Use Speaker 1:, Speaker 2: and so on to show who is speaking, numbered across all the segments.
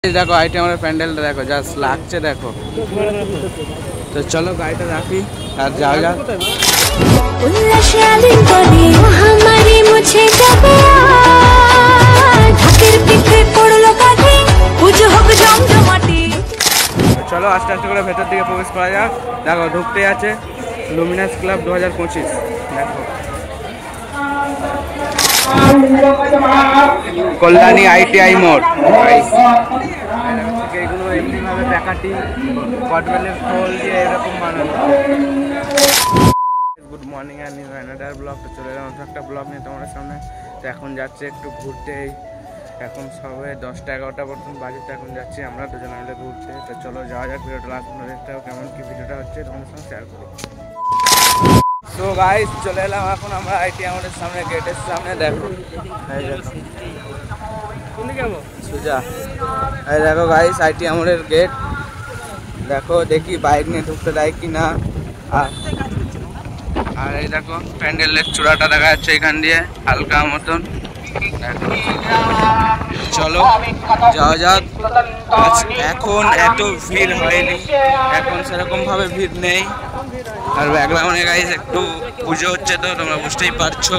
Speaker 1: देखो आइटम पैंडल देखो जस्ट लागছে देखो। तो चलो गाड़ीটা রাখি আর যাও যাও। चलो आस्ते आस्ते করে ভেতর দিকে প্রবেশ করা যাক। দেখো ঢুকতে আছে লুমিনাস ক্লাব 2025 দেখো কল্যাণী আইটিআই মোড়। এগুলো এমনিভাবে প্যাকাটি কটবেলের খোল দিয়ে এরকম বানানো। গুড মর্নিং আর নিউ অ্যানাদার ব্লগ। তো চলে এলাম একটা ব্লগ নিয়ে তোমাদের সামনে। তো এখন যাচ্ছে একটু ঘুরতে, এখন সবে 10টা-11টা পর্যন্ত বাজে। তো এখন যাচ্ছি আমরা দুজন মিলে ঘুরতে। তো চলো যাওয়া যাক, ভিডিওটা লাস্ট পর্যন্ত দেখতে হবে কেমন কি ভিডিওটা হচ্ছে তোমাদের সঙ্গে শেয়ার করি। তো গাইস চলে এলাম এখন আমরা আইটি আমাদের সামনে, গেটের সামনে দেখো সুজা। এই দেখো গাইস আইটি আমাদের গেট দেখো, দেখি বাইক নিয়ে ঢুকতে দেয় কি না। আর এই দেখো প্যান্ডেলের চূড়াটা দেখা যাচ্ছে এখান দিয়ে হালকা মতন। চলো যাওয়া যাক। এখন এত ভিড় হয়নি, এখন সেরকম ভাবে ভিড় নেই। আর ব্যাকগ্রাউন্ডে গাইস একটু পুজো হচ্ছে, তো তোমরা বুঝতেই পারছো।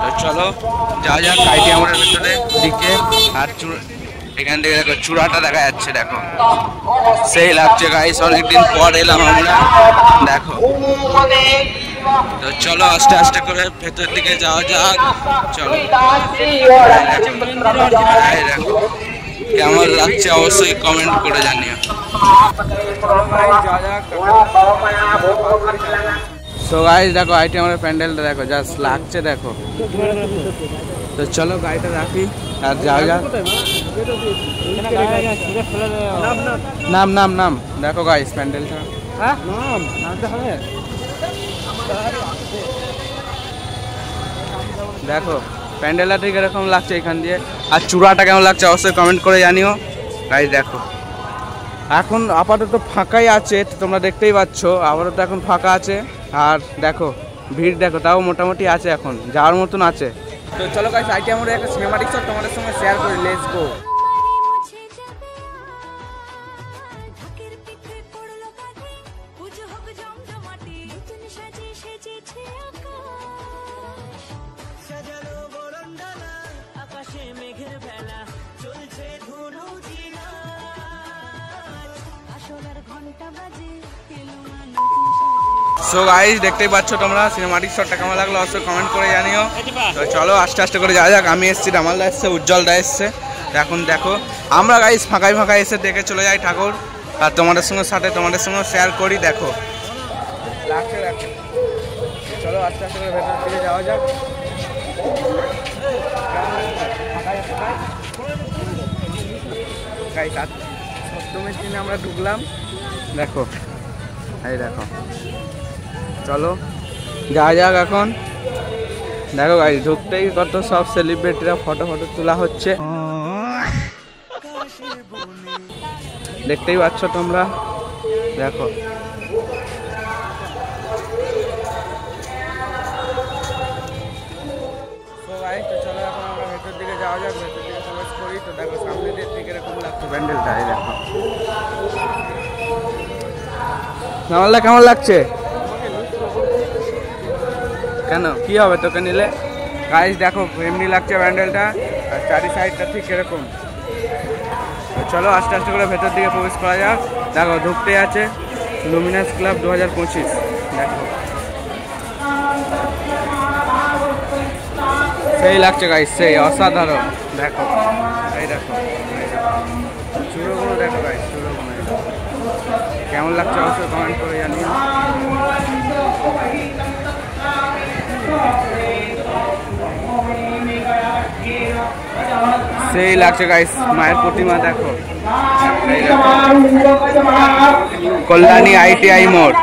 Speaker 1: তো চলো যাওয়া যাক আইটি আমাদের ভেতরে দিকে। আর এখান থেকে দেখো চূড়াটা দেখা যাচ্ছে দেখো, সেই লাগছে গাইস। অনেকদিন পর এলাম আমরা দেখো। তো চলো আস্তে আস্তে করে ভেতর দিকে যাওয়া যাক। চলো দেখো কেমন লাগছে অবশ্যই কমেন্ট করে জানিও। সো গাইস দেখো আইটি আমাদের প্যান্ডেলটা দেখো জাস্ট লাগছে দেখো। তো চলো গাড়িটা রাখি আর যাও যাক। নাম নাম নাম দেখো গাইস প্যান্ডেলটা দেখো প্যান্ডেলটা ঠিক এরকম লাগছে এখান দিয়ে। আর চূড়াটা কেমন লাগছে অবশ্যই কমেন্ট করে জানিও গাইস। দেখো এখন আপাতত ফাঁকাই আছে, তোমরা দেখতেই পাচ্ছ আপাতত এখন ফাঁকা আছে। আর দেখো ভিড় দেখো তাও মোটামুটি আছে, এখন যাওয়ার মতন আছে। তো চলো গাইস আইটি আমাদের একটা সিনেমাটিক শট তোমাদের সঙ্গে শেয়ার করি, লেটস গো। সো গাইস দেখতেই পাচ্ছ তোমরা সিনেমাটিক শটটা কেমন লাগলো অবশ্যই কমেন্ট করে জানিও। তো চলো আস্তে আস্তে করে যাওয়া যাক। আমি এসেছি, রামালদা এসছে, উজ্জ্বলদা এসছে। এখন দেখো আমরা গাইস ফাঁকায় ফাঁকায় এসে দেখে চলে যাই ঠাকুর, আর তোমাদের সঙ্গে শেয়ার করি দেখো লাগছে দেখো। চলো আস্তে আস্তে করে ভেতর দিকে যাওয়া যাক। গাইস সপ্তমীর দিনে আমরা ঢুকলাম দেখো, এই দেখো চলো যাওয়া যাক এখন। দেখো গাইস ঢুকতেই কত সব সেলিব্রিটিরা ফটো তোলা হচ্ছে, দেখতেই পাচ্ছ তোমরা দেখো। চলো এখন আমরা ভেতর দিকে যাওয়া যাক, ভেতর দিকে প্রবেশ করি। তো দেখো সামনে দিয়ে ঠিক এরকম লাগছে প্যান্ডেলটা, এই দেখো। রামালদা কেমন লাগছে? কেন কি হবে তোকে নিলে? গাইস দেখো এমনি লাগছে প্যান্ডেলটা, আর চারি সাইডটা ঠিক এরকম। চলো আস্তে আস্তে করে ভেতর দিকে প্রবেশ করা যাক। দেখো ঢুকতে আছে লুমিনাস ক্লাব 2025 দেখো, সেই লাগছে গাইস, সেই অসাধারণ দেখো। এই দেখো চূড়োগুলো দেখো গাইস, চূড়োগুলো কেমন লাগছে অবশ্যই কমেন্ট করে জানিও। সেই লাগছে গাইস, মায়ের প্রতিমা দেখো, কল্যাণী আইটিআই মোড়।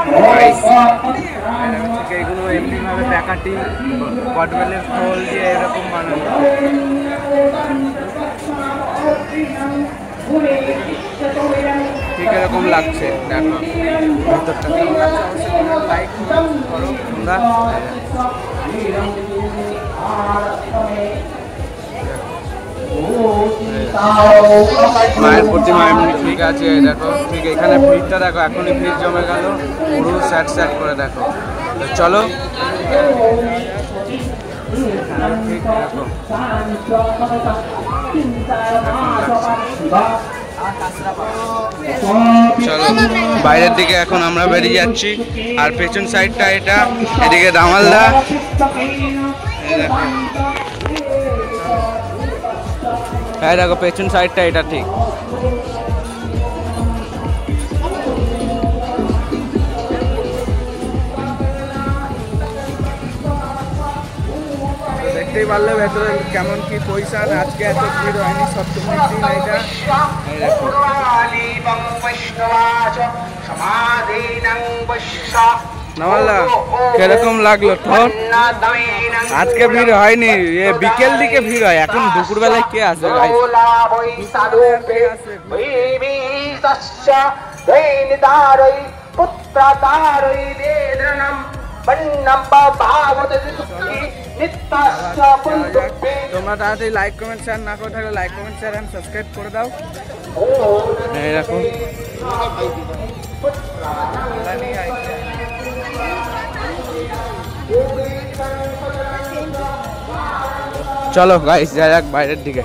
Speaker 1: এগুলো এমনিভাবে প্যাকাটি কটবেলের খোল দিয়ে এরকম বানানো। ঠিক এরকম লাগছে দেখো ভিতরটা কেমন লাগছে অবশ্যই লাইক করো তোমরা। মায়ের প্রতিমা এমনি ঠিক আছে, দেখো ঠিক এখানে ভিড়টা দেখো, এখনই ভিড় জমে গেল পুরো স্যাট স্যাট করে দেখো। তো চলো ঠিক দেখো চলো বাইরের দিকে এখন আমরা বেরিয়ে যাচ্ছি। আর পেছন সাইডটা এটা, এদিকে দামালদা, হ্যাঁ দেখো পেছন সাইডটা এটা ঠিক। দেখতেই পারলে ভেতরে কেমন কি পয়সা, আজকে এত ভিড় হয়নি, সপ্তমীর দিন এটা। নামাল্লা কিরকম লাগলো তোর? আজকে ভিড় হয়নি, বিকেল দিকে ভিড় হয়, এখন দুপুরবেলায় কে আসবে? তোমরা তাড়াতাড়ি লাইক কমেন্ট শেয়ার না করে থাকলে like comment share and subscribe করে দাও। এরকম চলো গাইস যাই যাক বাইরের দিকে।